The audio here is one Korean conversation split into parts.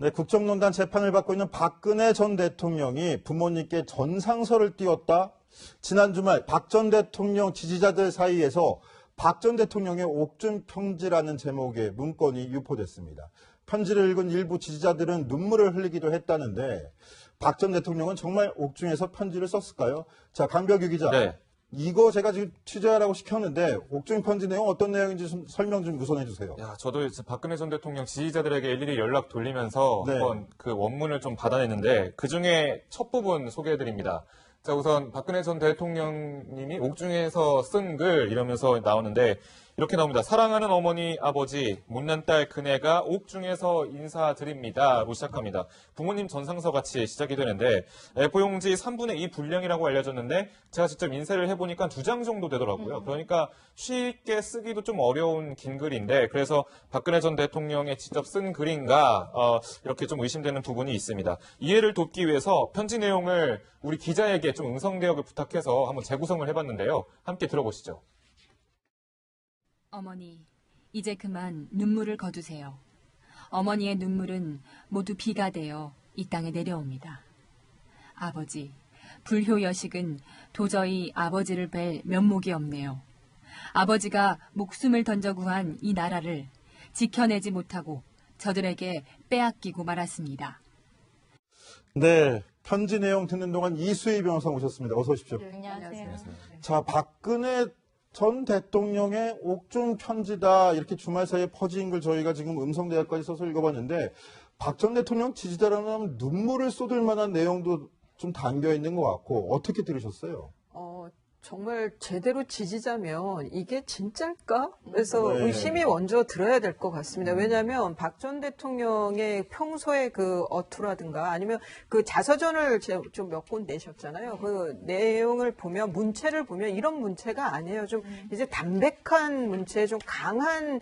네, 국정농단 재판을 받고 있는 박근혜 전 대통령이 부모님께 전상서를 띄웠다. 지난 주말 박 전 대통령 지지자들 사이에서 박 전 대통령의 옥중 편지라는 제목의 문건이 유포됐습니다. 편지를 읽은 일부 지지자들은 눈물을 흘리기도 했다는데 박 전 대통령은 정말 옥중에서 편지를 썼을까요? 자, 강벽유 기자. 네. 이거 제가 지금 취재하라고 시켰는데 옥중 편지 내용 어떤 내용인지 좀 설명 좀 우선해 주세요. 야, 저도 박근혜 전 대통령 지지자들에게 일일이 연락 돌리면서 네. 한번 그 원문을 좀 받아냈는데 그중에 첫 부분 소개해드립니다. 자, 우선 박근혜 전 대통령님이 옥중에서 쓴 글 이러면서 나오는데 이렇게 나옵니다. 사랑하는 어머니, 아버지, 못난 딸 그네가 옥중에서 인사드립니다로 시작합니다. 부모님 전상서 같이 시작이 되는데 A4용지 3분의 2 분량이라고 알려졌는데 제가 직접 인쇄를 해보니까 2장 정도 되더라고요. 그러니까 쉽게 쓰기도 좀 어려운 긴 글인데 그래서 박근혜 전 대통령이 직접 쓴 글인가 이렇게 좀 의심되는 부분이 있습니다. 이해를 돕기 위해서 편지 내용을 우리 기자에게 좀 음성 대역을 부탁해서 한번 재구성을 해봤는데요. 함께 들어보시죠. 어머니, 이제 그만 눈물을 거두세요. 어머니의 눈물은 모두 비가 되어 이 땅에 내려옵니다. 아버지, 불효여식은 도저히 아버지를 뵐 면목이 없네요. 아버지가 목숨을 던져 구한 이 나라를 지켜내지 못하고 저들에게 빼앗기고 말았습니다. 네, 편지 내용 듣는 동안 이수희 변호사 오셨습니다. 어서 오십시오. 네, 안녕하세요. 자, 박근혜 전 대통령의 옥중 편지다 이렇게 주말 사이에 퍼진 글 저희가 지금 음성 대화까지 써서 읽어봤는데 박 전 대통령 지지자라면 눈물을 쏟을 만한 내용도 좀 담겨 있는 것 같고 어떻게 들으셨어요? 정말 제대로 지지자면 이게 진짜일까? 그래서 네. 의심이 먼저 들어야 될 것 같습니다. 왜냐하면 박 전 대통령의 평소의 그 어투라든가 아니면 그 자서전을 좀 몇 권 내셨잖아요. 그 내용을 보면 문체를 보면 이런 문체가 아니에요. 좀 이제 담백한 문체, 좀 강한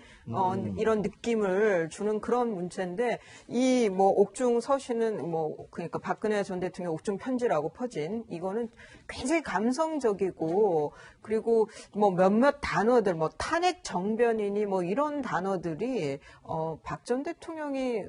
이런 느낌을 주는 그런 문체인데 이 뭐 옥중 서신은 뭐 그러니까 박근혜 전 대통령 옥중 편지라고 퍼진 이거는 굉장히 감성적이고 그리고 뭐 몇몇 단어들 뭐 탄핵 정변이니 뭐 이런 단어들이 박 전 대통령이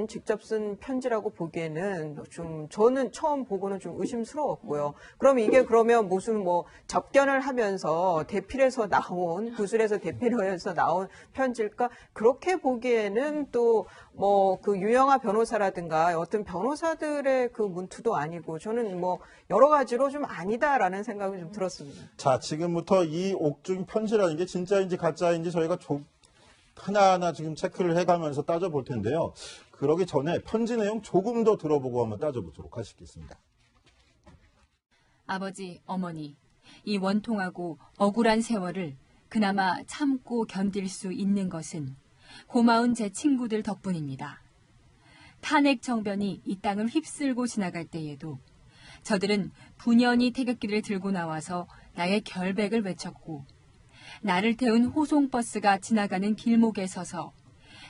직접 쓴 편지라고 보기에는 좀 저는 처음 보고는 좀 의심스러웠고요. 그럼 이게 그러면 무슨 뭐 접견을 하면서 대필해서 나온 구술에서 대필해서 나온 편지일까? 그렇게 보기에는 또 뭐 그 유영하 변호사라든가 어떤 변호사들의 그 문투도 아니고 저는 뭐 여러 가지로 좀 아니다라는 생각이 좀 들었습니다. 자, 지금부터 이 옥중 편지라는 게 진짜인지 가짜인지 저희가 하나하나 지금 체크를 해가면서 따져볼 텐데요. 그러기 전에 편지 내용 조금 더 들어보고 한번 따져보도록 하시겠습니다. 아버지, 어머니, 이 원통하고 억울한 세월을 그나마 참고 견딜 수 있는 것은 고마운 제 친구들 덕분입니다. 탄핵 정변이 이 땅을 휩쓸고 지나갈 때에도 저들은 분연히 태극기를 들고 나와서 나의 결백을 외쳤고 나를 태운 호송버스가 지나가는 길목에 서서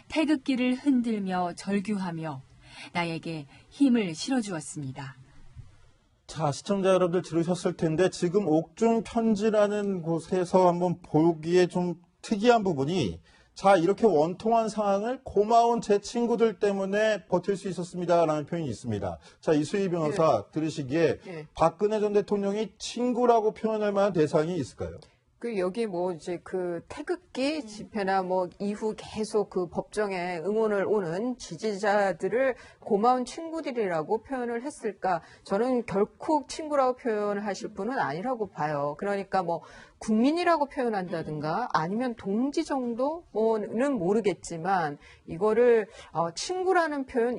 태극기를 흔들며 절규하며 나에게 힘을 실어주었습니다. 자, 시청자 여러분들 들으셨을 텐데 지금 옥중 편지라는 곳에서 한번 보기에 좀 특이한 부분이 자, 이렇게 원통한 상황을 고마운 제 친구들 때문에 버틸 수 있었습니다라는 표현이 있습니다. 자, 이수희 변호사 들으시기에 박근혜 전 대통령이 친구라고 표현할 만한 대상이 있을까요? 여기 뭐 이제 그 태극기 집회나 뭐 이후 계속 그 법정에 응원을 오는 지지자들을 고마운 친구들이라고 표현을 했을까? 저는 결코 친구라고 표현을 하실 분은 아니라고 봐요. 그러니까 뭐 국민이라고 표현한다든가 아니면 동지 정도는 모르겠지만 이거를 친구라는 표현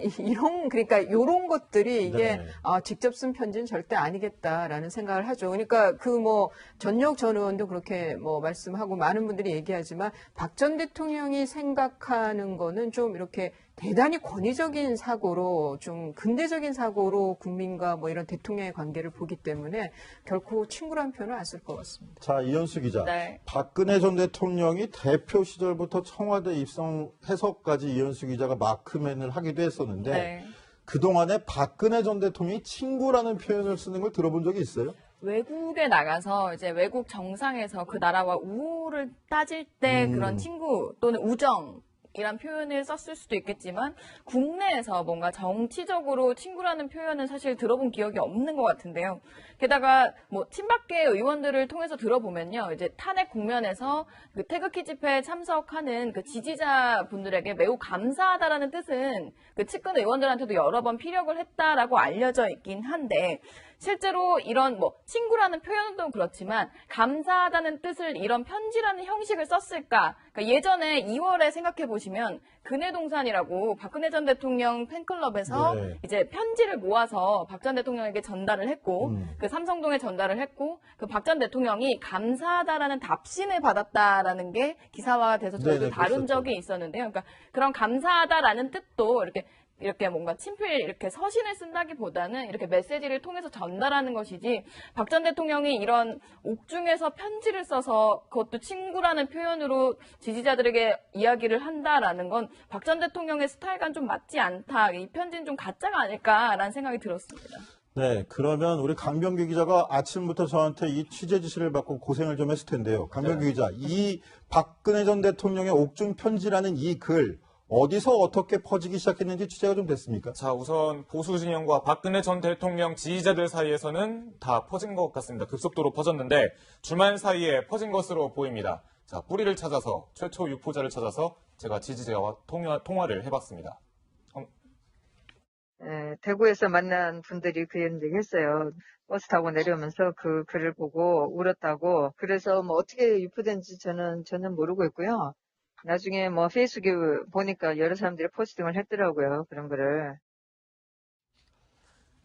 그러니까 이런 것들이 이게 네. 직접 쓴 편지는 절대 아니겠다라는 생각을 하죠. 그러니까 그 뭐 전역 전 의원도 그렇게 뭐 말씀하고 많은 분들이 얘기하지만 박 전 대통령이 생각하는 거는 좀 이렇게 대단히 권위적인 사고로 좀 근대적인 사고로 국민과 뭐 이런 대통령의 관계를 보기 때문에 결코 친구라는 표현을 안 쓸 것 같습니다. 자, 이현수 기자. 네. 박근혜 전 대통령이 대표 시절부터 청와대 입성해서까지 이현수 기자가 마크맨을 하기도 했었는데 네. 그동안에 박근혜 전 대통령이 친구라는 표현을 쓰는 걸 들어본 적이 있어요? 외국에 나가서 이제 외국 정상에서 그 나라와 우호를 따질 때 그런 친구 또는 우정 친구이란 표현을 썼을 수도 있겠지만 국내에서 뭔가 정치적으로 친구라는 표현은 사실 들어본 기억이 없는 것 같은데요. 게다가 뭐 친박계 의원들을 통해서 들어보면요, 이제 탄핵 국면에서 그 태극기 집회에 참석하는 그 지지자분들에게 매우 감사하다라는 뜻은 그 측근 의원들한테도 여러 번 피력을 했다라고 알려져 있긴 한데, 실제로 이런 뭐 친구라는 표현도 그렇지만 감사하다는 뜻을 이런 편지라는 형식을 썼을까? 그러니까 예전에 2월에 생각해 보시면 근해동산이라고 박근혜 전 대통령 팬클럽에서 네. 이제 편지를 모아서 박 전 대통령에게 전달을 했고 그 삼성동에 전달을 했고 그 박 전 대통령이 감사하다라는 답신을 받았다라는 게 기사화돼서 저희도 네네, 다룬 그랬었죠. 적이 있었는데요. 그러니까 그런 감사하다라는 뜻도 이렇게 뭔가 친필 이렇게 서신을 쓴다기보다는 이렇게 메시지를 통해서 전달하는 것이지, 박 전 대통령이 이런 옥중에서 편지를 써서 그것도 친구라는 표현으로 지지자들에게 이야기를 한다라는 건 박 전 대통령의 스타일과는 좀 맞지 않다. 이 편지는 좀 가짜가 아닐까라는 생각이 들었습니다. 네, 그러면 우리 강병규 기자가 아침부터 저한테 이 취재 지시를 받고 고생을 좀 했을 텐데요. 강병규 기자, 이 박근혜 전 대통령의 옥중 편지라는 이 글, 어디서 어떻게 퍼지기 시작했는지 취재가 좀 됐습니까? 자, 우선 보수 진영과 박근혜 전 대통령 지지자들 사이에서는 다 퍼진 것 같습니다. 급속도로 퍼졌는데 주말 사이에 퍼진 것으로 보입니다. 자, 뿌리를 찾아서, 최초 유포자를 찾아서 제가 지지자와 통화를 해봤습니다. 대구에서 만난 분들이 그 얘기 했어요. 버스 타고 내려오면서 그 글을 보고 울었다고. 그래서 뭐 어떻게 유포된지 저는 전혀 모르고 있고요. 나중에 뭐 페이스북에 보니까 여러 사람들이 포스팅을 했더라고요. 그런 거를.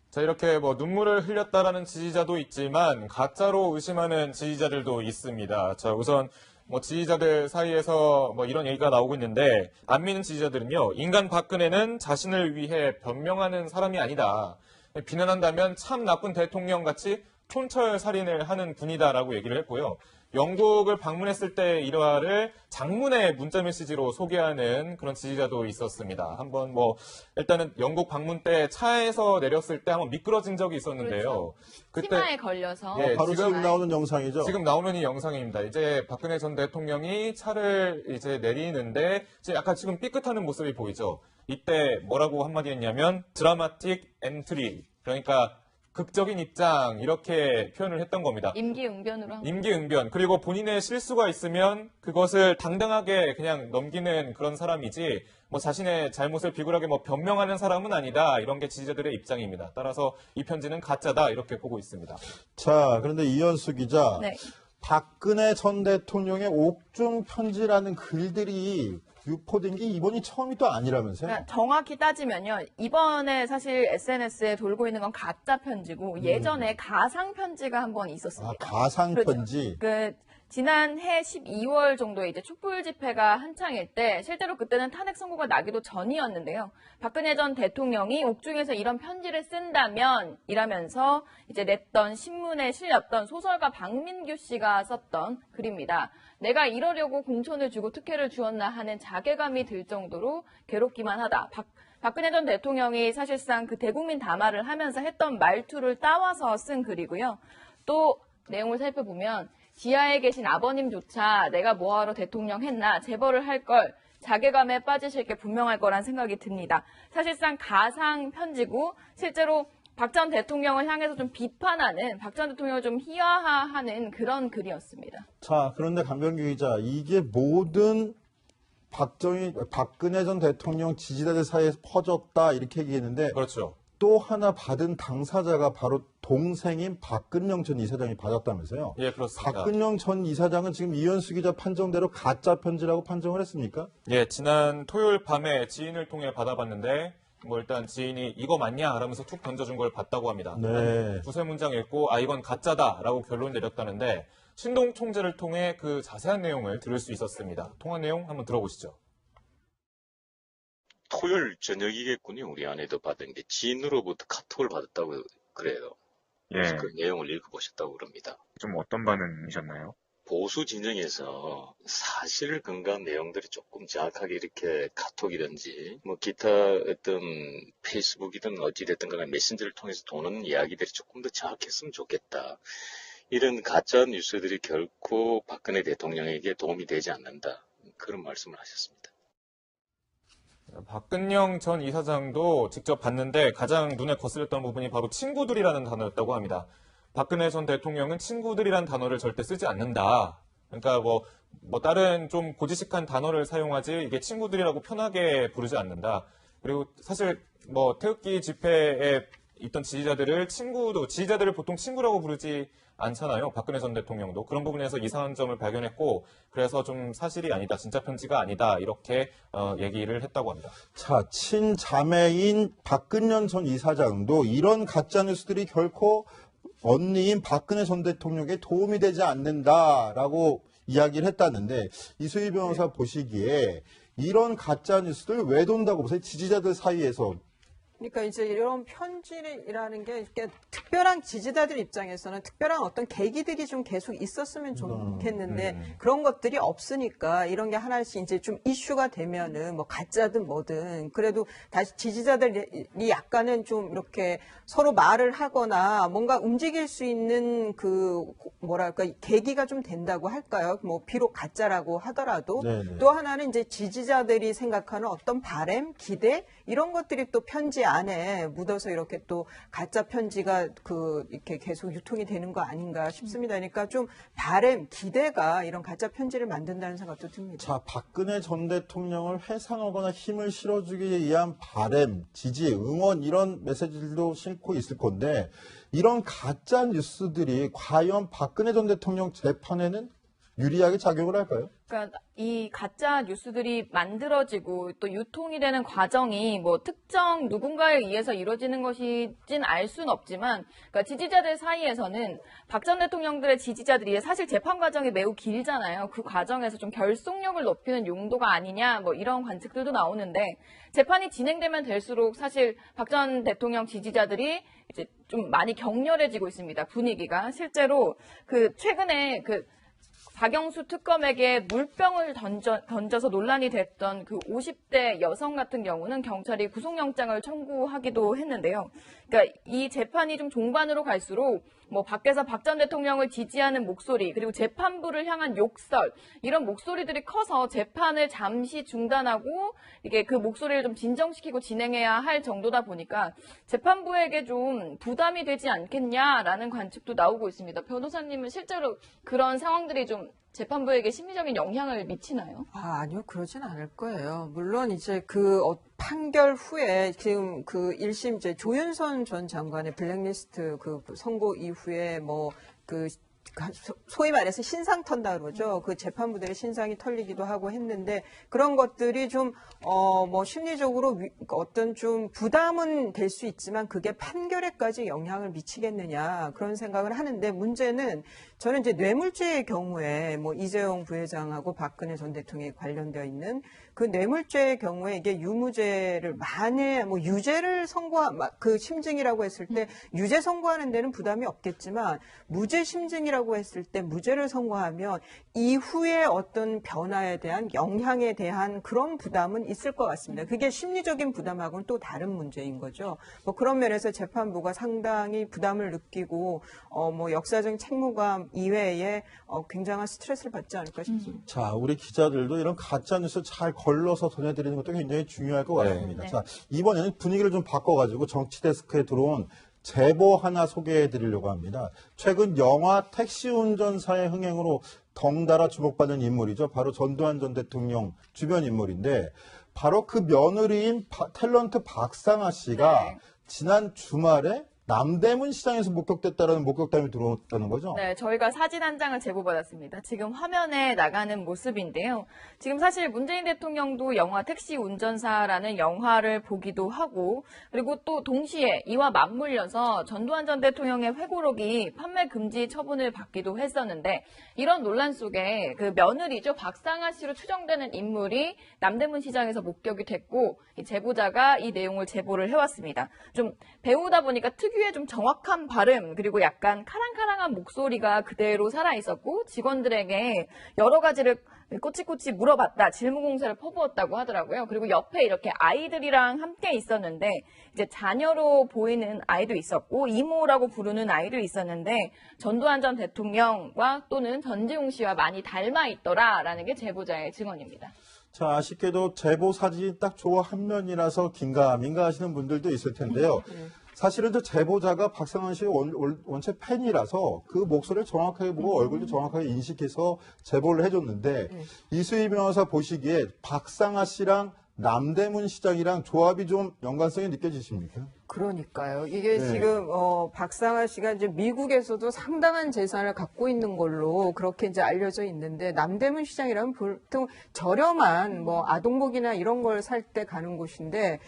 자, 이렇게 뭐 눈물을 흘렸다라는 지지자도 있지만 가짜로 의심하는 지지자들도 있습니다. 자, 우선 뭐 지지자들 사이에서 뭐 이런 얘기가 나오고 있는데, 안 믿는 지지자들은요, 인간 박근혜는 자신을 위해 변명하는 사람이 아니다. 비난한다면 참 나쁜 대통령 같이 촌철 살인을 하는 분이다라고 얘기를 했고요. 영국을 방문했을 때 일화를 장문의 문자 메시지로 소개하는 그런 지지자도 있었습니다. 한번 뭐 일단은 영국 방문 때 차에서 내렸을 때 한번 미끄러진 적이 있었는데요. 그때 치마에 걸려서 예, 바로 지금 지금 나오는 영상이죠. 지금 나오는 이 영상입니다. 이제 박근혜 전 대통령이 차를 이제 내리는데 이제 약간 지금 삐끗하는 모습이 보이죠. 이때 뭐라고 한마디 했냐면 드라마틱 엔트리, 그러니까 극적인 입장, 이렇게 표현을 했던 겁니다. 임기응변으로 임기응변. 그리고 본인의 실수가 있으면 그것을 당당하게 그냥 넘기는 그런 사람이지, 뭐 자신의 잘못을 비굴하게 뭐 변명하는 사람은 아니다. 이런 게 지지자들의 입장입니다. 따라서 이 편지는 가짜다. 이렇게 보고 있습니다. 자, 그런데 이현수 기자, 네. 박근혜 전 대통령의 옥중 편지라는 글들이 유포된 게 이번이 처음이 또 아니라면서요? 그러니까 정확히 따지면요, 이번에 사실 SNS에 돌고 있는 건 가짜 편지고 예전에 가상 편지가 한 번 아, 있었습니다. 가상 그렇죠. 편지. 지난해 12월 정도에 이제 촛불 집회가 한창일 때, 실제로 그때는 탄핵 선고가 나기도 전이었는데요. 박근혜 전 대통령이 옥중에서 이런 편지를 쓴다면 이라면서 이제 냈던 신문에 실렸던 소설가 박민규 씨가 썼던 글입니다. 내가 이러려고 공천을 주고 특혜를 주었나 하는 자괴감이 들 정도로 괴롭기만 하다. 박근혜 전 대통령이 사실상 그 대국민 담화를 하면서 했던 말투를 따와서 쓴 글이고요. 또 내용을 살펴보면 지하에 계신 아버님조차 내가 뭐하러 대통령 했나, 재벌을 할 걸, 자괴감에 빠지실 게 분명할 거란 생각이 듭니다. 사실상 가상 편지고 실제로 박 전 대통령을 향해서 좀 비판하는, 박 전 대통령을 좀 희화화하는 그런 글이었습니다. 자, 그런데 강병규 기자, 이게 모든 박근혜 전 대통령 지지자들 사이에서 퍼졌다 이렇게 얘기했는데, 그렇죠. 또 하나 받은 당사자가 바로 동생인 박근영 전 이사장이 받았다면서요? 예, 그렇습니다. 박근영 전 이사장은 지금 이현수 기자 판정대로 가짜 편지라고 판정을 했습니까? 예, 지난 토요일 밤에 지인을 통해 받아봤는데, 뭐 일단 지인이 이거 맞냐? 라면서 툭 던져준 걸 봤다고 합니다. 네. 두세 문장 읽고 이건 가짜다라고 결론 내렸다는데, 신동 총재를 통해 그 자세한 내용을 들을 수 있었습니다. 통화 내용 한번 들어보시죠. 토요일 저녁이겠군요. 우리 아내도 받은 게 지인으로부터 카톡을 받았다고 그래요. 그래서 예, 그 내용을 읽어보셨다고 그럽니다. 좀 어떤 반응이셨나요? 보수 진영에서 사실 근거한 내용들이 조금 정확하게 이렇게 카톡이든지 뭐 기타 어떤 페이스북이든 어찌됐든 간에 메신저를 통해서 도는 이야기들이 조금 더 정확했으면 좋겠다. 이런 가짜 뉴스들이 결코 박근혜 대통령에게 도움이 되지 않는다. 그런 말씀을 하셨습니다. 박근영 전 이사장도 직접 봤는데 가장 눈에 거슬렸던 부분이 바로 친구들이라는 단어였다고 합니다. 박근혜 전 대통령은 친구들이란 단어를 절대 쓰지 않는다. 그러니까 뭐 다른 좀 고지식한 단어를 사용하지 이게 친구들이라고 편하게 부르지 않는다. 그리고 사실 뭐 태극기 집회에 있던 지지자들을 보통 친구라고 부르지 않잖아요. 박근혜 전 대통령도 그런 부분에서 이상한 점을 발견했고 그래서 좀 사실이 아니다, 진짜 편지가 아니다 이렇게 얘기를 했다고 합니다. 자, 친자매인 박근영 전 이사장도 이런 가짜뉴스들이 결코 언니인 박근혜 전 대통령에게 도움이 되지 않는다라고 이야기를 했다는데 이수희 변호사 보시기에 이런 가짜뉴스들 왜 돈다고 보세요? 지지자들 사이에서. 그러니까 이제 이런 편지라는 게 이렇게 특별한 지지자들 입장에서는 특별한 어떤 계기들이 좀 계속 있었으면 좋겠는데 그런 것들이 없으니까 이런 게 하나씩 이제 좀 이슈가 되면은 뭐 가짜든 뭐든 그래도 다시 지지자들이 약간은 좀 이렇게 서로 말을 하거나 뭔가 움직일 수 있는 그 뭐랄까 계기가 좀 된다고 할까요? 뭐 비록 가짜라고 하더라도 네네. 또 하나는 이제 지지자들이 생각하는 어떤 바람, 기대 이런 것들이 또 편지 안에 묻어서 이렇게 또 가짜 편지가 이렇게 계속 유통이 되는 거 아닌가 싶습니다. 그러니까 좀 바람, 기대가 이런 가짜 편지를 만든다는 생각도 듭니다. 자, 박근혜 전 대통령을 회상하거나 힘을 실어주기 위한 바람, 지지, 응원 이런 메시지들도 싣고 있을 건데 이런 가짜 뉴스들이 과연 박근혜 전 대통령 재판에는 유리하게 작용을 할까요? 그러니까 이 가짜 뉴스들이 만들어지고 또 유통이 되는 과정이 뭐 특정 누군가에 의해서 이루어지는 것이진 알 수는 없지만 그러니까 지지자들 사이에서는 박 전 대통령들의 지지자들이 사실 재판 과정이 매우 길잖아요. 그 과정에서 좀 결속력을 높이는 용도가 아니냐 뭐 이런 관측들도 나오는데 재판이 진행되면 될수록 사실 박 전 대통령 지지자들이 이제 좀 많이 격렬해지고 있습니다. 분위기가 실제로 최근에 박영수 특검에게 물병을 던져서 논란이 됐던 그 50대 여성 같은 경우는 경찰이 구속영장을 청구하기도 했는데요. 그러니까 이 재판이 좀 종반으로 갈수록 뭐 밖에서 박 전 대통령을 지지하는 목소리 그리고 재판부를 향한 욕설 이런 목소리들이 커서 재판을 잠시 중단하고 이게 그 목소리를 좀 진정시키고 진행해야 할 정도다 보니까 재판부에게 좀 부담이 되지 않겠냐라는 관측도 나오고 있습니다. 변호사님은 실제로 그런 상황들이 좀 재판부에게 심리적인 영향을 미치나요? 아니요, 그러진 않을 거예요. 물론 이제 판결 후에 지금 1심 이제 조윤선 전 장관의 블랙리스트 선고 이후에 소위 말해서 신상 턴다 그러죠. 그 재판부들의 신상이 털리기도 하고 했는데 그런 것들이 좀 심리적으로 어떤 좀 부담은 될 수 있지만 그게 판결에까지 영향을 미치겠느냐 그런 생각을 하는데 문제는 저는 이제 뇌물죄의 경우에 이재용 부회장하고 박근혜 전 대통령이 관련되어 있는 그 뇌물죄의 경우에 이게 유무죄를 만에 유죄를 그 심증이라고 했을 때 유죄 선고하는 데는 부담이 없겠지만 무죄 심증이라고 했을 때 무죄를 선고하면 이후에 어떤 변화에 대한 영향에 대한 그런 부담은 있을 것 같습니다. 그게 심리적인 부담하고는 또 다른 문제인 거죠. 그런 면에서 재판부가 상당히 부담을 느끼고 역사적인 책무감 이외에 굉장한 스트레스를 받지 않을까 싶습니다. 자, 우리 기자들도 이런 가짜뉴스 잘 걸러서 전해드리는 것도 굉장히 중요할 것 같습니다. 네. 자, 이번에는 분위기를 좀 바꿔가지고 정치데스크에 들어온 제보 하나 소개해드리려고 합니다. 최근 영화 택시 운전사의 흥행으로 덩달아 주목받는 인물이죠. 바로 전두환 전 대통령 주변 인물인데 바로 그 며느리인 탤런트 박상아 씨가 네. 지난 주말에 남대문 시장에서 목격됐다라는 목격담이 들어왔다는 거죠? 네, 저희가 사진 한 장을 제보받았습니다. 지금 화면에 나가는 모습인데요. 지금 사실 문재인 대통령도 영화 택시 운전사라는 영화를 보기도 하고 그리고 또 동시에 이와 맞물려서 전두환 전 대통령의 회고록이 판매 금지 처분을 받기도 했었는데 이런 논란 속에 그 며느리죠. 박상아 씨로 추정되는 인물이 남대문 시장에서 목격이 됐고 이 제보자가 이 내용을 제보를 해왔습니다. 좀 배우다 보니까 특유의 특유의 좀 정확한 발음 그리고 약간 카랑카랑한 목소리가 그대로 살아있었고 직원들에게 여러 가지를 꼬치꼬치 물어봤다, 질문 공세를 퍼부었다고 하더라고요. 그리고 옆에 이렇게 아이들이랑 함께 있었는데 이제 자녀로 보이는 아이도 있었고 이모라고 부르는 아이도 있었는데 전두환 전 대통령과 또는 전재용 씨와 많이 닮아 있더라라는 게 제보자의 증언입니다. 자, 아쉽게도 제보 사진이 딱 조화 한 면이라서 긴가민가 하시는 분들도 있을 텐데요. 사실은 저 제보자가 박상한 씨의 원체 팬이라서 그 목소리를 정확하게 보고 얼굴도 정확하게 인식해서 제보를 해줬는데 이수희 변호사 보시기에 박상아 씨랑 남대문 시장이랑 조합이 좀 연관성이 느껴지십니까? 그러니까요. 이게 네. 지금 박상아 씨가 이제 미국에서도 상당한 재산을 갖고 있는 걸로 그렇게 이제 알려져 있는데 남대문 시장이라면 보통 저렴한 뭐 아동복이나 이런 걸 살 때 가는 곳인데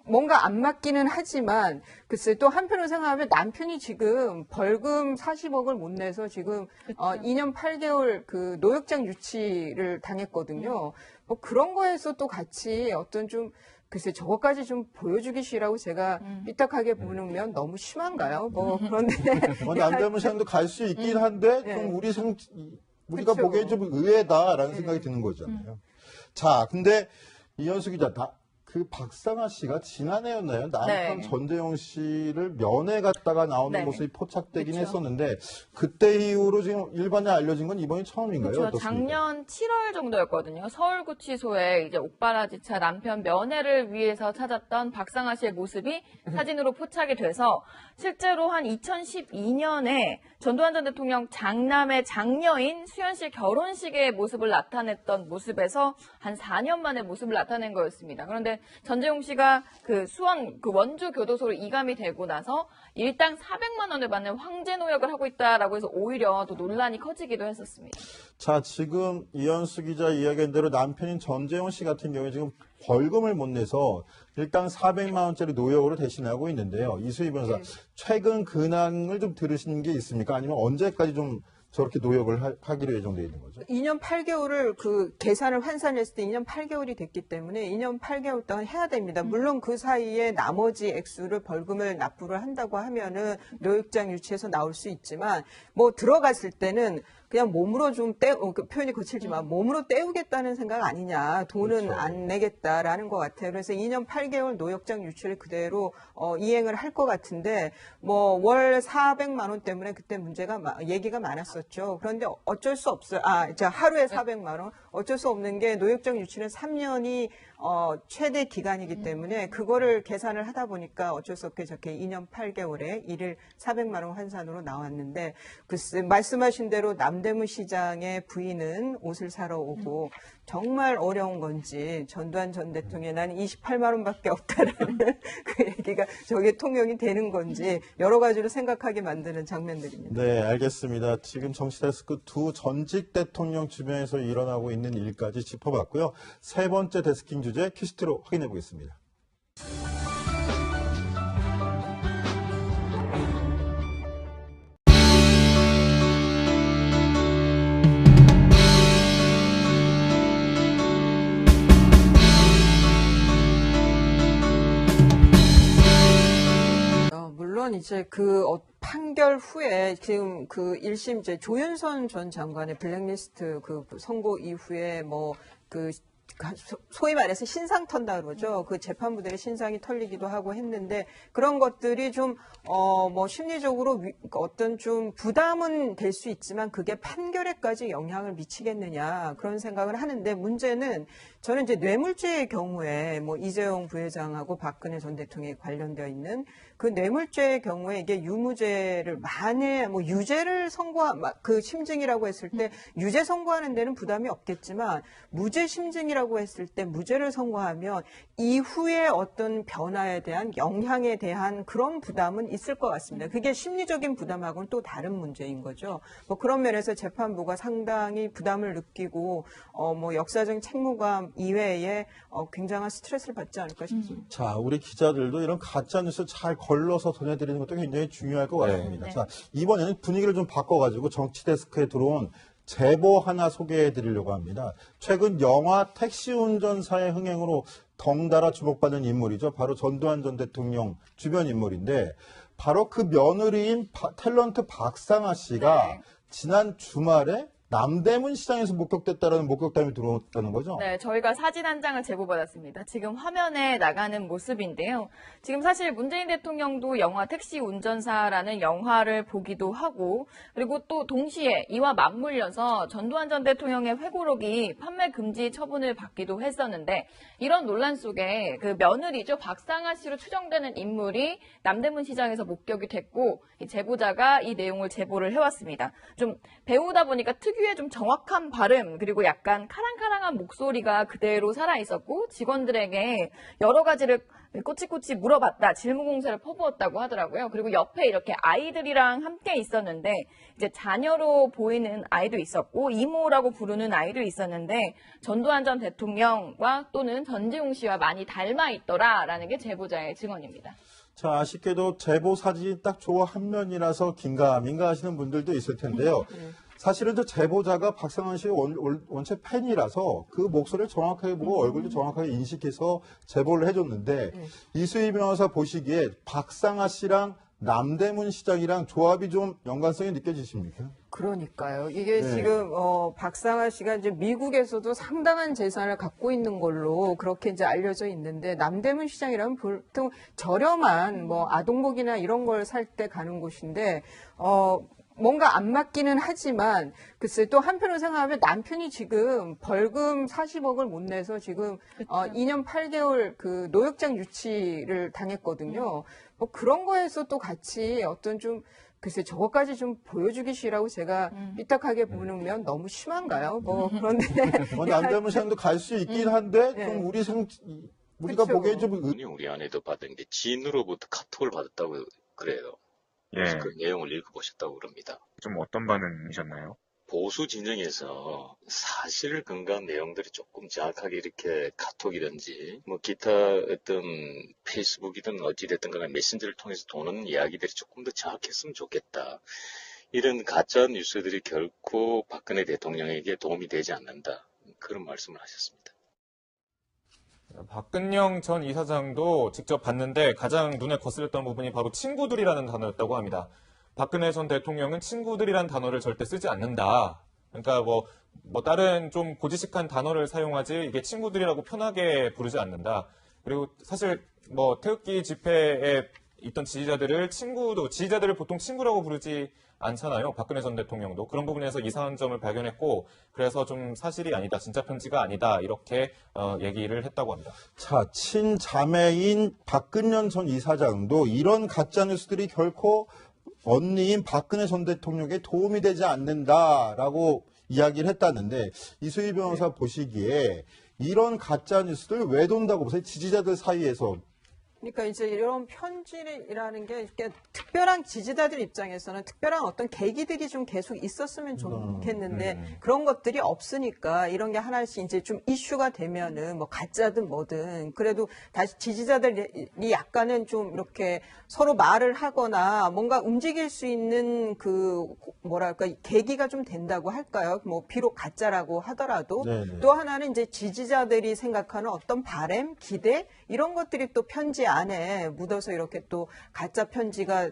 뭔가 안 맞기는 하지만 글쎄 또 한편으로 생각하면 남편이 지금 벌금 40억을 못 내서 지금 2년 8개월 그 노역장 유치를 당했거든요. 뭐 그런 거에서 또 같이 어떤 좀 글쎄 저것까지 좀 보여주기 싫라고 제가 삐딱하게 보면 너무 심한가요? 뭐 그런데 남대문 시장도 갈 수 있긴 한데 네. 좀 우리가 그쵸. 보기엔 좀 의외다라는 생각이 드는 거잖아요. 자, 근데 이현수 기자, 그 박상아 씨가 지난해였나요? 남편 네. 전재용 씨를 면회 갔다가 나오는 네. 모습이 포착되긴 그쵸. 했었는데 그때 이후로 지금 일반에 알려진 건 이번이 처음인가요? 그렇죠. 어떻습니까? 작년 7월 정도였거든요. 서울구치소에 이제 옥바라지차 남편 면회를 위해서 찾았던 박상아 씨의 모습이 사진으로 포착이 돼서 실제로 한 2012년에 전두환 전 대통령 장남의 장녀인 수현 씨 결혼식의 모습을 나타냈던 모습에서 한 4년 만에 모습을 나타낸 거였습니다. 그런데 전재용 씨가 그 수원 그 원주 교도소로 이감이 되고 나서 일당 400만 원을 받는 황제 노역을 하고 있다라고 해서 오히려 더 논란이 커지기도 했었습니다. 자, 지금 이현수 기자 이야기한 대로 남편인 전재용 씨 같은 경우에 지금 벌금을 못 내서 일당 400만 원짜리 노역으로 대신하고 있는데요. 이수희 변호사, 최근 근황을 좀 들으신 게 있습니까? 아니면 언제까지 좀 저렇게 노역을 하기로 예정되어 있는 거죠? 2년 8개월을 그 계산을 환산했을 때 2년 8개월이 됐기 때문에 2년 8개월 동안 해야 됩니다. 물론 그 사이에 나머지 액수를 벌금을 납부를 한다고 하면은 노역장 유치해서 나올 수 있지만 뭐 들어갔을 때는 그냥 몸으로 좀 그 표현이 거칠지만 몸으로 때우겠다는 생각 아니냐. 돈은 그렇죠. 안 내겠다라는 것 같아요. 그래서 2년 8개월 노역장 유치를 그대로 이행을 할 것 같은데 뭐 월 400만 원 때문에 그때 얘기가 많았었죠. 그런데 어쩔 수 없어요. 하루에 400만 원. 어쩔 수 없는 게 노역장 유치는 3년이 최대 기간이기 때문에 그거를 계산을 하다 보니까 어쩔 수 없게 저렇게 2년 8개월에 일일 400만 원 환산으로 나왔는데 글쎄 말씀하신 대로 남대문 시장의 부인은 옷을 사러 오고 정말 어려운 건지 전두환 전 대통령이 난 28만 원밖에 없다라는 그 얘기가 저게 통용이 되는 건지 여러 가지로 생각하게 만드는 장면들입니다. 네, 알겠습니다. 지금 정치데스크 두 전직 대통령 주변에서 일어나고 있는 일까지 짚어봤고요. 세 번째 데스킹 주제 퀴즈로 확인해 보겠습니다. 물론 이제 판결 후에 지금 그 1심 이제 조윤선 전 장관의 블랙리스트 그 선고 이후에 소위 말해서 신상 턴다 그러죠. 그 재판부들의 신상이 털리기도 하고 했는데 그런 것들이 좀 심리적으로 어떤 좀 부담은 될 수 있지만 그게 판결에까지 영향을 미치겠느냐 그런 생각을 하는데 문제는 저는 이제 뇌물죄의 경우에 이재용 부회장하고 박근혜 전 대통령이 관련되어 있는 그 뇌물죄의 경우에 이게 유무죄를 만에 유죄를 그 심증이라고 했을 때 유죄 선고하는 데는 부담이 없겠지만 무죄 심증이라고 했을 때 무죄를 선고하면 이후에 어떤 변화에 대한 영향에 대한 그런 부담은 있을 것 같습니다. 그게 심리적인 부담하고는 또 다른 문제인 거죠. 그런 면에서 재판부가 상당히 부담을 느끼고 역사적인 책무감 이외에 굉장한 스트레스를 받지 않을까 싶습니다. 자, 우리 기자들도 이런 가짜뉴스 잘 걸러서 전해드리는 것도 굉장히 중요할 것 같습니다. 네. 자, 이번에는 분위기를 좀 바꿔가지고 정치데스크에 들어온 제보 하나 소개해 드리려고 합니다. 최근 영화 택시 운전사의 흥행으로 덩달아 주목받는 인물이죠. 바로 전두환 전 대통령 주변 인물인데 바로 그 며느리인 탤런트 박상아 씨가 네. 지난 주말에 남대문 시장에서 목격됐다라는 목격담이 들어왔다는 거죠. 네, 저희가 사진 한 장을 제보받았습니다. 지금 화면에 나가는 모습인데요. 지금 사실 문재인 대통령도 영화 택시 운전사라는 영화를 보기도 하고, 그리고 또 동시에 이와 맞물려서 전두환 전 대통령의 회고록이 판매 금지 처분을 받기도 했었는데, 이런 논란 속에 그 며느리죠, 박상아 씨로 추정되는 인물이 남대문 시장에서 목격이 됐고, 이 제보자가 이 내용을 제보를 해왔습니다. 좀 배우다 보니까 특유의 좀 정확한 발음, 그리고 약간 카랑카랑한 목소리가 그대로 살아있었고, 직원들에게 여러 가지를 꼬치꼬치 물어봤다, 질문 공세를 퍼부었다고 하더라고요. 그리고 옆에 이렇게 아이들이랑 함께 있었는데, 이제 자녀로 보이는 아이도 있었고, 이모라고 부르는 아이도 있었는데, 전두환 전 대통령과 또는 전재용 씨와 많이 닮아 있더라라는 게 제보자의 증언입니다. 자, 아쉽게도 제보 사진이 딱 조화 한 면이라서 긴가민가 하시는 분들도 있을 텐데요. 사실은 저 제보자가 박상아 씨의 원체 팬이라서 그 목소리를 정확하게 보고 얼굴도 정확하게 인식해서 제보를 해줬는데 이수희 변호사 보시기에 박상아 씨랑 남대문 시장이랑 조합이 좀 연관성이 느껴지십니까? 그러니까요. 이게 네. 지금 박상아 씨가 이제 미국에서도 상당한 재산을 갖고 있는 걸로 그렇게 이제 알려져 있는데, 남대문 시장이라면 보통 저렴한 뭐 아동복이나 이런 걸 살 때 가는 곳인데 뭔가 안 맞기는 하지만, 글쎄 또 한편으로 생각하면 남편이 지금 벌금 40억을 못 내서 지금 2년 8개월 그 노역장 유치를 당했거든요. 뭐 그런 거에서 또 같이 어떤 좀, 글쎄 저것까지 좀 보여주기 싫라고 제가 삐딱하게 보면 너무 심한가요? 뭐 그런데 남대문 시장도 갈 수 있긴 한데 네. 좀 우리가 그쵸. 보기에 좀 우리 아내도 받은 게 지인으로부터 카톡을 받았다고 그래요. 예, 그래서 그 내용을 읽어보셨다고 그럽니다. 좀 어떤 반응이셨나요? 보수 진영에서 사실 근거한 내용들이 조금 정확하게 이렇게 카톡이든지 뭐 기타 어떤 페이스북이든 어찌됐든 간에 메신저를 통해서 도는 이야기들이 조금 더 정확했으면 좋겠다. 이런 가짜 뉴스들이 결코 박근혜 대통령에게 도움이 되지 않는다. 그런 말씀을 하셨습니다. 박근영 전 이사장도 직접 봤는데 가장 눈에 거슬렸던 부분이 바로 친구들이라는 단어였다고 합니다. 박근혜 전 대통령은 친구들이란 단어를 절대 쓰지 않는다. 그러니까 뭐 다른 좀 고지식한 단어를 사용하지 이게 친구들이라고 편하게 부르지 않는다. 그리고 사실 뭐 태극기 집회에 있던 지지자들을 보통 친구라고 부르지 않잖아요. 박근혜 전 대통령도. 그런 부분에서 이상한 점을 발견했고, 그래서 좀 사실이 아니다, 진짜 편지가 아니다, 이렇게 얘기를 했다고 합니다. 자, 친자매인 박근영 전 이사장도 이런 가짜뉴스들이 결코 언니인 박근혜 전 대통령에게 도움이 되지 않는다라고 이야기를 했다는데, 이수희 변호사 보시기에 이런 가짜뉴스들 왜 돈다고 보세요? 지지자들 사이에서. 그러니까 이제 이런 편지라는 게 이렇게 특별한 지지자들 입장에서는 특별한 어떤 계기들이 좀 계속 있었으면 좋겠는데 그런 것들이 없으니까 이런 게 하나씩 이제 좀 이슈가 되면은 뭐 가짜든 뭐든 그래도 다시 지지자들이 약간은 좀 이렇게 서로 말을 하거나 뭔가 움직일 수 있는 그 뭐랄까 계기가 좀 된다고 할까요? 뭐 비록 가짜라고 하더라도 네네. 또 하나는 이제 지지자들이 생각하는 어떤 바람, 기대 이런 것들이 또 편지 안에 묻어서 이렇게 또 가짜 편지가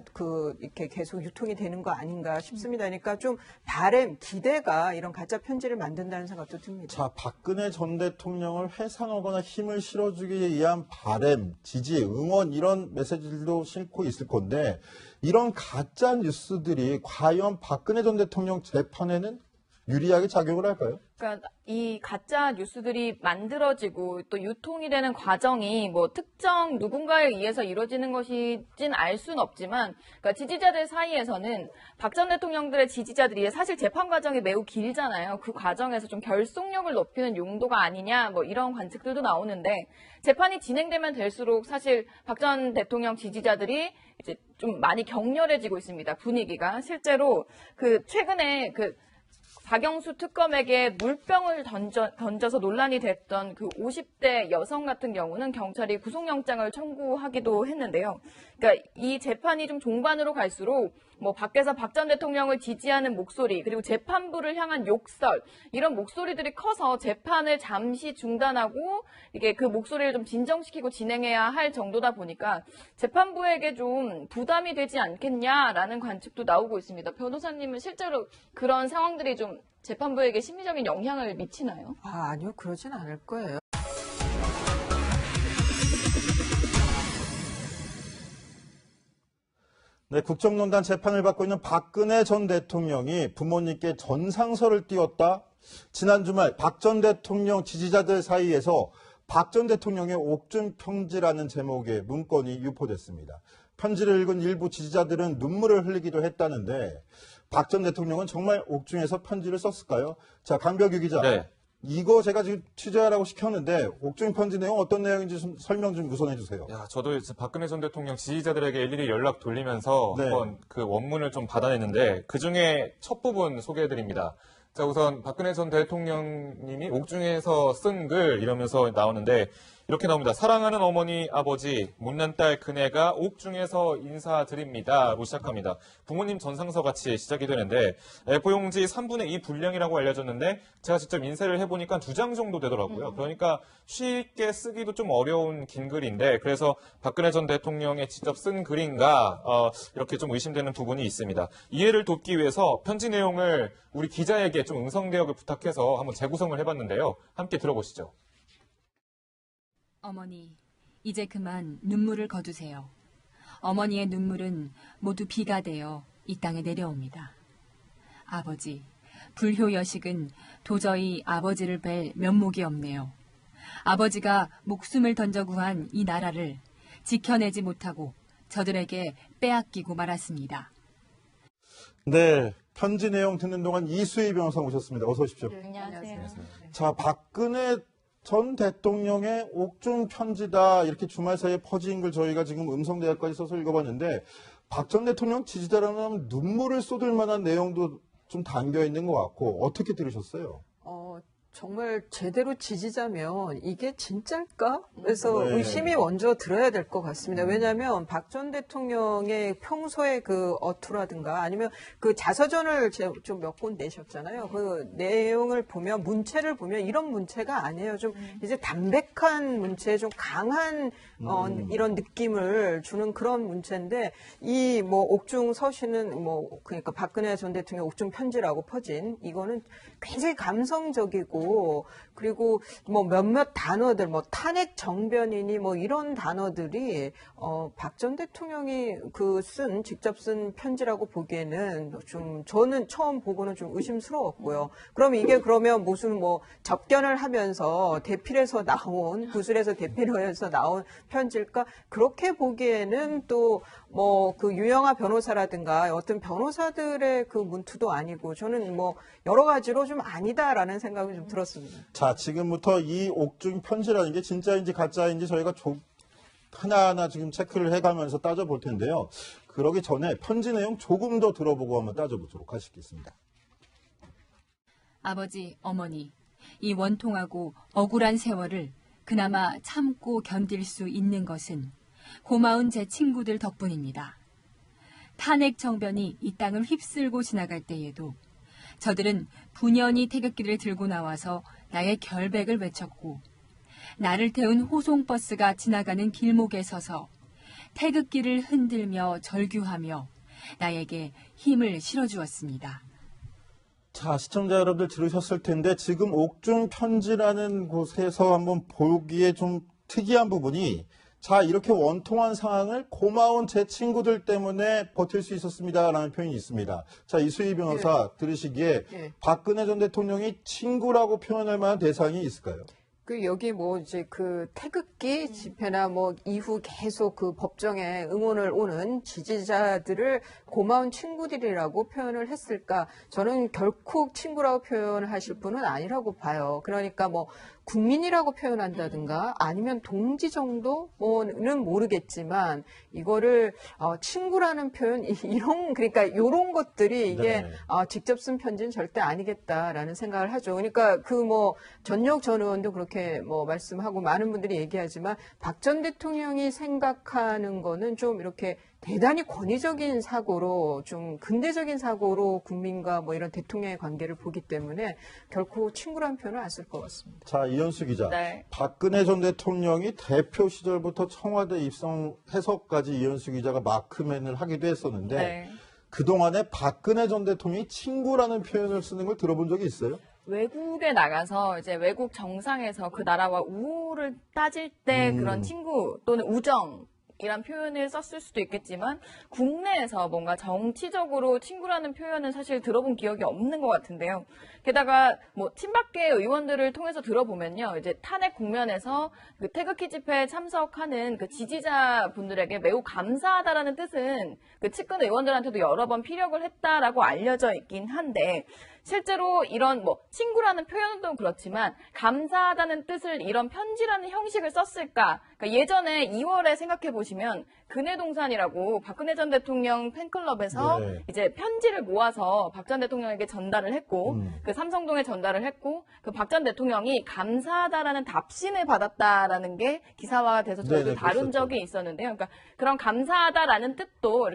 이렇게 계속 유통이 되는 거 아닌가 싶습니다. 그러니까 좀 바람, 기대가 이런 가짜 편지를 만든다는 생각도 듭니다. 자, 박근혜 전 대통령을 회상하거나 힘을 실어주기 위한 바람, 지지, 응원 이런 메시지들도 싣고 있을 건데 이런 가짜 뉴스들이 과연 박근혜 전 대통령 재판에는 유리하게 작용을 할까요? 그러니까 이 가짜 뉴스들이 만들어지고 또 유통이 되는 과정이 뭐 특정 누군가에 의해서 이루어지는 것이진 알 수는 없지만, 그러니까 지지자들 사이에서는 박 전 대통령들의 지지자들이 사실 재판 과정이 매우 길잖아요. 그 과정에서 좀 결속력을 높이는 용도가 아니냐 뭐 이런 관측들도 나오는데, 재판이 진행되면 될수록 사실 박 전 대통령 지지자들이 이제 좀 많이 격렬해지고 있습니다. 분위기가 실제로 최근에 박영수 특검에게 물병을 던져서 논란이 됐던 그 50대 여성 같은 경우는 경찰이 구속영장을 청구하기도 했는데요. 그러니까 이 재판이 좀 종반으로 갈수록 뭐 밖에서 박 전 대통령을 지지하는 목소리, 그리고 재판부를 향한 욕설, 이런 목소리들이 커서 재판을 잠시 중단하고 이게 그 목소리를 좀 진정시키고 진행해야 할 정도다 보니까 재판부에게 좀 부담이 되지 않겠냐라는 관측도 나오고 있습니다. 변호사님은 실제로 그런 상황들이 좀 재판부에게 심리적인 영향을 미치나요? 아니요, 그러진 않을 거예요. 네, 국정농단 재판을 받고 있는 박근혜 전 대통령이 부모님께 전상서를 띄웠다. 지난 주말 박 전 대통령 지지자들 사이에서 박 전 대통령의 옥중 편지라는 제목의 문건이 유포됐습니다. 편지를 읽은 일부 지지자들은 눈물을 흘리기도 했다는데 박 전 대통령은 정말 옥중에서 편지를 썼을까요? 자, 강벽유 기자. 네. 이거 제가 지금 취재하라고 시켰는데 옥중 편지 내용 어떤 내용인지 좀 설명 좀 우선 해주세요. 야, 저도 박근혜 전 대통령 지지자들에게 일일이 연락 돌리면서 네. 한번 그 원문을 좀 받아냈는데 그 중에 첫 부분 소개해드립니다. 자, 우선 박근혜 전 대통령님이 옥중에서 쓴 글 이러면서 나오는데 이렇게 나옵니다. 사랑하는 어머니, 아버지, 못난 딸 그네가 옥중에서 인사드립니다로 시작합니다. 부모님 전상서 같이 시작이 되는데 A4용지 3분의 2 분량이라고 알려졌는데 제가 직접 인쇄를 해보니까 2장 정도 되더라고요. 그러니까 쉽게 쓰기도 좀 어려운 긴 글인데 그래서 박근혜 전 대통령이 직접 쓴 글인가 이렇게 좀 의심되는 부분이 있습니다. 이해를 돕기 위해서 편지 내용을 우리 기자에게 좀 음성 대역을 부탁해서 한번 재구성을 해봤는데요. 함께 들어보시죠. 어머니, 이제 그만 눈물을 거두세요. 어머니의 눈물은 모두 비가 되어 이 땅에 내려옵니다. 아버지, 불효여식은 도저히 아버지를 뵐 면목이 없네요. 아버지가 목숨을 던져 구한 이 나라를 지켜내지 못하고 저들에게 빼앗기고 말았습니다. 네, 편지 내용 듣는 동안 이수희 변호사 오셨습니다. 어서 오십시오. 안녕하세요. 자, 박근혜 전 대통령의 옥중 편지다 이렇게 주말 사이에 퍼진 글 저희가 지금 음성 대화까지 써서 읽어봤는데 박 전 대통령 지지자라면 눈물을 쏟을 만한 내용도 좀 담겨 있는 것 같고 어떻게 들으셨어요? 정말 제대로 지지자면 이게 진짜일까? 그래서 네. 의심이 먼저 들어야 될 것 같습니다. 왜냐하면 박 전 대통령의 평소의 그 어투라든가 아니면 그 자서전을 좀 몇 권 내셨잖아요. 그 내용을 보면 문체를 보면 이런 문체가 아니에요. 좀 이제 담백한 문체, 좀 강한 이런 느낌을 주는 그런 문체인데 이 뭐 옥중 서신은 뭐 그러니까 박근혜 전 대통령 옥중 편지라고 퍼진 이거는 굉장히 감성적이고 그리고 뭐 몇몇 단어들 뭐 탄핵 정변이니 뭐 이런 단어들이 박 전 대통령이 직접 쓴 편지라고 보기에는 좀 저는 처음 보고는 좀 의심스러웠고요. 그럼 이게 그러면 무슨 뭐 접견을 하면서 대필해서 나온 구술에서 대필해서 나온 편지일까? 그렇게 보기에는 또 뭐 그 유영아 변호사라든가 어떤 변호사들의 그 문투도 아니고 저는 뭐 여러 가지로 좀 아니다라는 생각이 좀 들었습니다. 자, 지금부터 이 옥중 편지라는 게 진짜인지 가짜인지 저희가 하나하나 지금 체크를 해가면서 따져볼 텐데요. 그러기 전에 편지 내용 조금 더 들어보고 한번 따져보도록 하시겠습니다. 아버지, 어머니, 이 원통하고 억울한 세월을 그나마 참고 견딜 수 있는 것은 고마운 제 친구들 덕분입니다. 탄핵 정변이 이 땅을 휩쓸고 지나갈 때에도 저들은 분연히 태극기를 들고 나와서 나의 결백을 외쳤고 나를 태운 호송버스가 지나가는 길목에 서서 태극기를 흔들며 절규하며 나에게 힘을 실어주었습니다. 자, 시청자 여러분들 들으셨을 텐데 지금 옥중 편지라는 곳에서 한번 보기에 좀 특이한 부분이 자, 이렇게 원통한 상황을 고마운 제 친구들 때문에 버틸 수 있었습니다라는 표현이 있습니다. 자, 이수희 변호사 들으시기에 박근혜 전 대통령이 친구라고 표현할 만한 대상이 있을까요? 여기 뭐 이제 그 태극기 집회나 뭐 이후 계속 그 법정에 응원을 오는 지지자들을 고마운 친구들이라고 표현을 했을까? 저는 결코 친구라고 표현을 하실 분은 아니라고 봐요. 그러니까 뭐 국민이라고 표현한다든가 아니면 동지 정도는 모르겠지만 이거를 친구라는 표현 그러니까 이런 것들이 이게 네. 직접 쓴 편지는 절대 아니겠다라는 생각을 하죠. 그러니까 그 뭐 전역 전 의원도 그렇게 이렇게 뭐 말씀하고 많은 분들이 얘기하지만 박 전 대통령이 생각하는 거는 좀 이렇게 대단히 권위적인 사고로 좀 근대적인 사고로 국민과 뭐 이런 대통령의 관계를 보기 때문에 결코 친구란 표현을 안 쓸 것 같습니다. 자, 이현수 기자. 네. 박근혜 전 대통령이 대표 시절부터 청와대 입성해서까지 이현수 기자가 마크맨을 하기도 했었는데 네. 그동안에 박근혜 전 대통령이 친구라는 표현을 쓰는 걸 들어본 적이 있어요? 외국에 나가서 이제 외국 정상에서 그 나라와 우호를 따질 때 그런 친구 또는 우정 이란 표현을 썼을 수도 있겠지만 국내에서 뭔가 정치적으로 친구라는 표현은 사실 들어본 기억이 없는 것 같은데요. 게다가 뭐 친박계 의원들을 통해서 들어보면요, 이제 탄핵 국면에서 그 태극기 집회에 참석하는 그 지지자분들에게 매우 감사하다라는 뜻은 그 측근 의원들한테도 여러 번 피력을 했다라고 알려져 있긴 한데. 실제로 이런 뭐 친구라는 표현도 그렇지만 감사하다는 뜻을 이런 편지라는 형식을 썼을까? 그러니까 예전에 2월에 생각해 보시면 근해동산이라고 박근혜 전 대통령 팬클럽에서 네. 이제 편지를 모아서 박 전 대통령에게 전달을 했고 그 삼성동에 전달을 했고 그 박 전 대통령이 감사하다라는 답신을 받았다라는 게 기사화가 돼서 저희도 네네, 다룬 그랬었죠. 적이 있었는데요. 그러니까 그런 감사하다라는 뜻도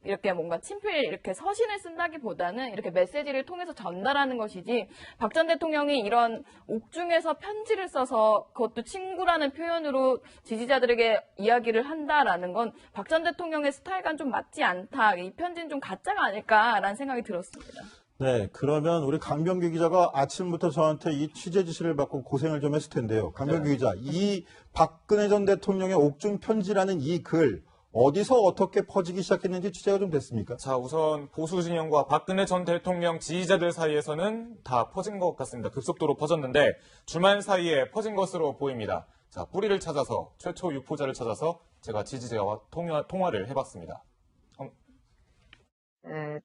이렇게 뭔가 친필 이렇게 서신을 쓴다기보다는 이렇게 메시지를 통해서 전달하는 것이지 박 전 대통령이 이런 옥중에서 편지를 써서 그것도 친구라는 표현으로 지지자들에게 이야기를 한다라는 건 박 전 대통령의 스타일과는 좀 맞지 않다. 이 편지는 좀 가짜가 아닐까라는 생각이 들었습니다. 네, 그러면 우리 강병규 기자가 아침부터 저한테 이 취재 지시를 받고 고생을 좀 했을 텐데요. 강병규 기자, 이 박근혜 전 대통령의 옥중 편지라는 이 글 어디서 어떻게 퍼지기 시작했는지 취재가 좀 됐습니까? 자, 우선 보수 진영과 박근혜 전 대통령 지지자들 사이에서는 다 퍼진 것 같습니다. 급속도로 퍼졌는데 주말 사이에 퍼진 것으로 보입니다. 자, 뿌리를 찾아서 최초 유포자를 찾아서 제가 지지자와 통화를 해봤습니다.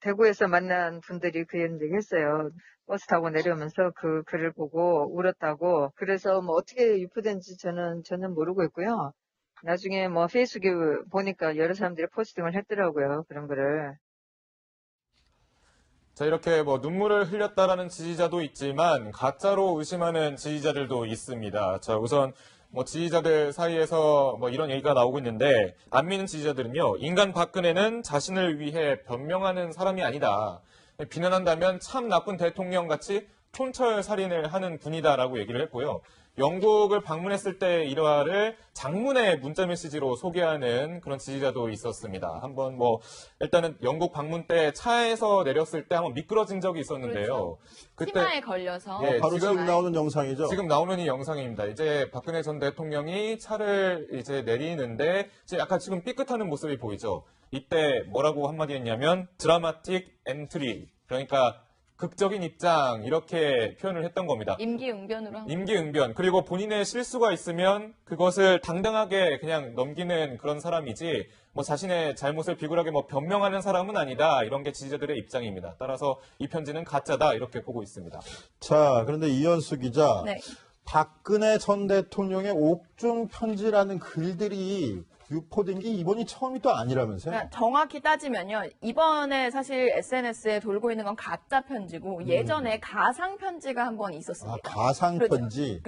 대구에서 만난 분들이 그런 얘기 했어요. 버스 타고 내려오면서 그 글을 보고 울었다고. 그래서 뭐 어떻게 유포된지 저는 전혀 모르고 있고요. 나중에 뭐 페이스북에 보니까 여러 사람들이 포스팅을 했더라고요. 그런 거를. 자, 이렇게 뭐 눈물을 흘렸다라는 지지자도 있지만 가짜로 의심하는 지지자들도 있습니다. 자, 우선 뭐 지지자들 사이에서 뭐 이런 얘기가 나오고 있는데 안 믿는 지지자들은요, 인간 박근혜는 자신을 위해 변명하는 사람이 아니다. 비난한다면 참 나쁜 대통령 같이 촌철 살인을 하는 분이다라고 얘기를 했고요. 영국을 방문했을 때 일화를 장문의 문자 메시지로 소개하는 그런 지지자도 있었습니다. 한번 뭐 일단은 영국 방문 때 차에서 내렸을 때 한번 미끄러진 적이 있었는데요. 그때 치마에 걸려서 예, 바로 지금 나오는 영상이죠. 지금 나오는 이 영상입니다. 이제 박근혜 전 대통령이 차를 이제 내리는데 이제 약간 지금 삐끗하는 모습이 보이죠. 이때 뭐라고 한마디 했냐면 드라마틱 엔트리, 그러니까 극적인 입장, 이렇게 표현을 했던 겁니다. 임기응변으로 임기응변. 그리고 본인의 실수가 있으면 그것을 당당하게 그냥 넘기는 그런 사람이지 뭐 자신의 잘못을 비굴하게 뭐 변명하는 사람은 아니다. 이런 게 지지자들의 입장입니다. 따라서 이 편지는 가짜다. 이렇게 보고 있습니다. 자, 그런데 이현수 기자, 네. 박근혜 전 대통령의 옥중 편지라는 글들이 유포된 게 이번이 처음이 또 아니라면서요? 그러니까 정확히 따지면요, 이번에 사실 SNS에 돌고 있는 건 가짜 편지고 예전에 가상 편지가 한 번 있었습니다. 아, 가상 편지.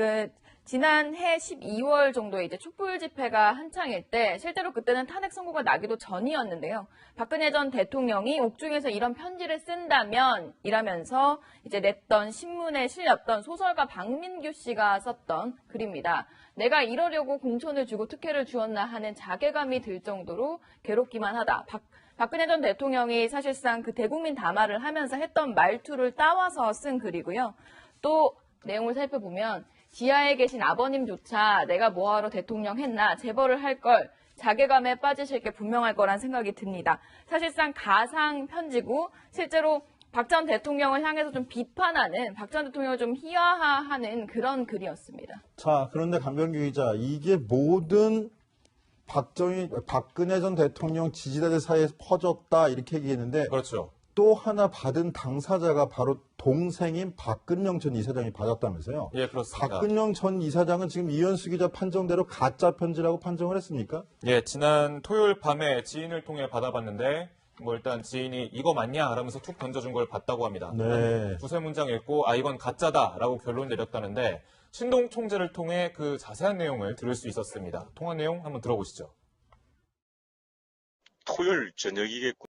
지난해 12월 정도에 이제 촛불 집회가 한창일 때 실제로 그때는 탄핵 선고가 나기도 전이었는데요. 박근혜 전 대통령이 옥중에서 이런 편지를 쓴다면 이라면서 이제 냈던 신문에 실렸던 소설가 박민규 씨가 썼던 글입니다. 내가 이러려고 공천을 주고 특혜를 주었나 하는 자괴감이 들 정도로 괴롭기만 하다. 박근혜 전 대통령이 사실상 그 대국민 담화를 하면서 했던 말투를 따와서 쓴 글이고요. 또 내용을 살펴보면 지하에 계신 아버님조차 내가 뭐하러 대통령 했나 재벌을 할 걸 자괴감에 빠지실 게 분명할 거란 생각이 듭니다. 사실상 가상 편지고 실제로 박 전 대통령을 향해서 좀 비판하는, 박 전 대통령을 좀 희화화하는 그런 글이었습니다. 자, 그런데 강병규 기자, 이게 모든 박근혜 전 대통령 지지자들 사이에서 퍼졌다 이렇게 얘기했는데 그렇죠. 또 하나 받은 당사자가 바로 동생인 박근영 전 이사장이 받았다면서요? 예, 그렇습니다. 박근영 전 이사장은 지금 이현수 기자 판정대로 가짜 편지라고 판정을 했습니까? 예, 지난 토요일 밤에 지인을 통해 받아봤는데 뭐 일단 지인이 이거 맞냐? 라면서 툭 던져준 걸 봤다고 합니다. 네. 두세 문장 읽고 이건 가짜다라고 결론 내렸다는데 신동 총재를 통해 그 자세한 내용을 들을 수 있었습니다. 통화 내용 한번 들어보시죠. 토요일 저녁이겠군.